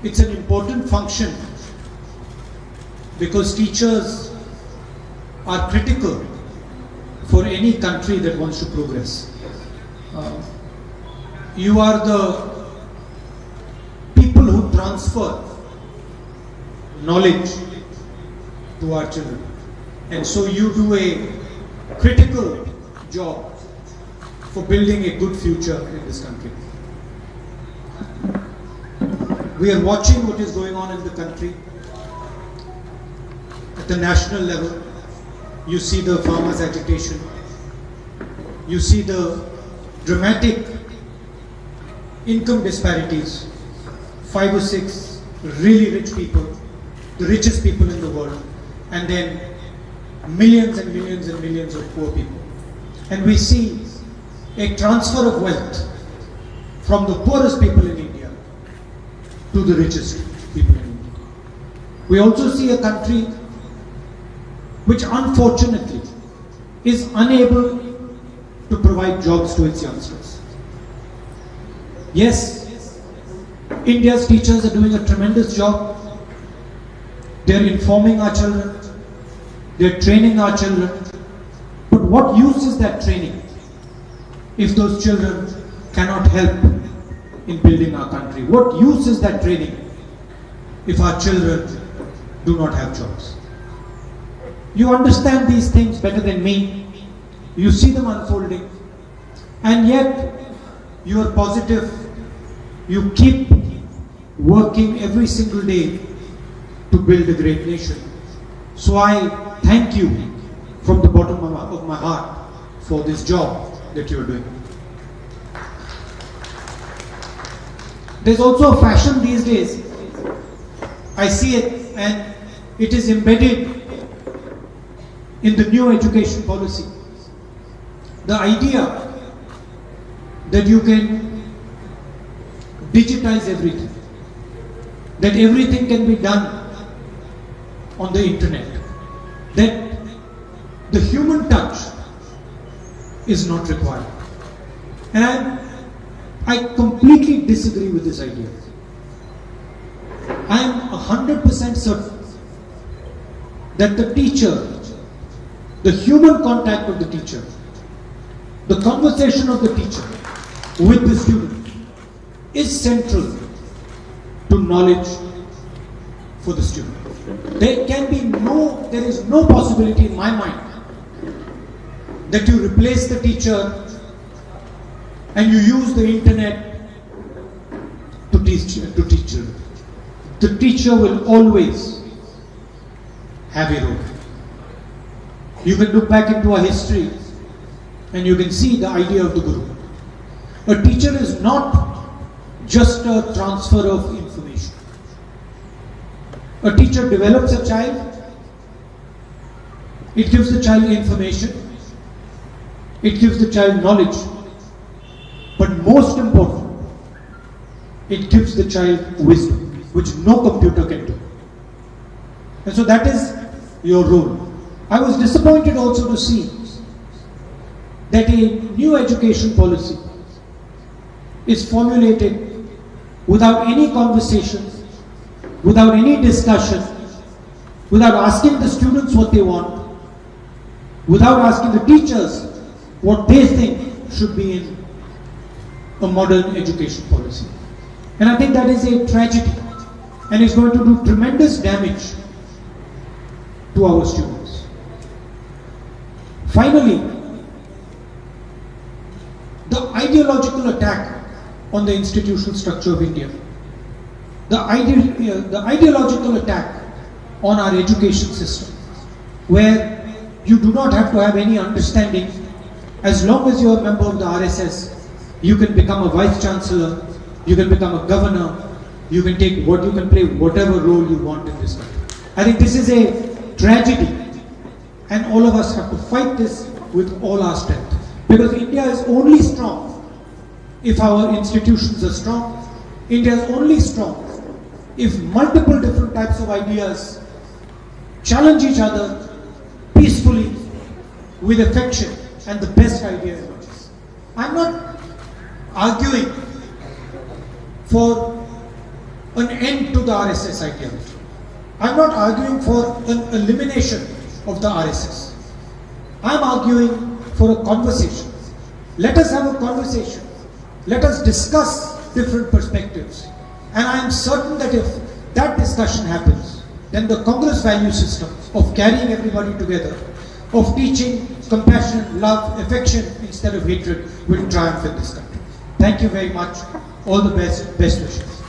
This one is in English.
It's an important function because teachers are critical for any country that wants to progress. You are the people who transfer knowledge to our children, and so you do a critical job for building a good future in this country. We are watching what is going on in the country. At the national level, you see the farmers' agitation. You see the dramatic income disparities. 5 or 6 really rich people, the richest people in the world, and then millions and millions and millions of poor people. And we see a transfer of wealth from the poorest people in India to the richest people in India. We also see a country which unfortunately is unable to provide jobs to its youngsters. Yes, India's teachers are doing a tremendous job. They're informing our children, they're training our children. But what use is that training if those children cannot help in building our country? What use is that training if our children do not have jobs? You understand these things better than me. You see them unfolding, and yet you are positive. You keep working every single day to build a great nation. So I thank you from the bottom of my heart for this job that you are doing. There's also a fashion these days. I see it, and it is embedded in the new education policy. The idea that you can digitize everything, that everything can be done on the internet, that the human touch is not required. And I completely disagree with this idea. I am 100% certain that the teacher, the human contact of the teacher, the conversation of the teacher with the student is central to knowledge for the student. There is no possibility in my mind that you replace the teacher and you use the internet to teach children. The teacher will always have a role. You can look back into our history and you can see the idea of the Guru. A teacher is not just a transfer of information. A teacher develops a child, it gives the child information, it gives the child knowledge, but most important, it gives the child wisdom, which no computer can do. And so that is your role. I was disappointed also to see that a new education policy is formulated without any conversation, without any discussion, without asking the students what they want, without asking the teachers what they think should be in a modern education policy. And I think that is a tragedy, and it's going to do tremendous damage to our students. Finally, the ideological attack on the institutional structure of India, the ideological attack on our education system, where you do not have to have any understanding. As long as you are a member of the RSS, you can become a vice chancellor, you can become a governor, you can play whatever role you want in this country. I think this is a tragedy, and all of us have to fight this with all our strength. Because India is only strong if our institutions are strong. India is only strong if multiple different types of ideas challenge each other peacefully, with affection, and the best idea emerges. I'm not arguing for an end to the RSS ideology. I'm not arguing for an elimination of the RSS. I'm arguing for a conversation. Let us have a conversation. Let us discuss different perspectives. And I am certain that if that discussion happens, then the Congress value system of carrying everybody together, of teaching compassion, love, affection instead of hatred will triumph in this country. Thank you very much. All the best wishes.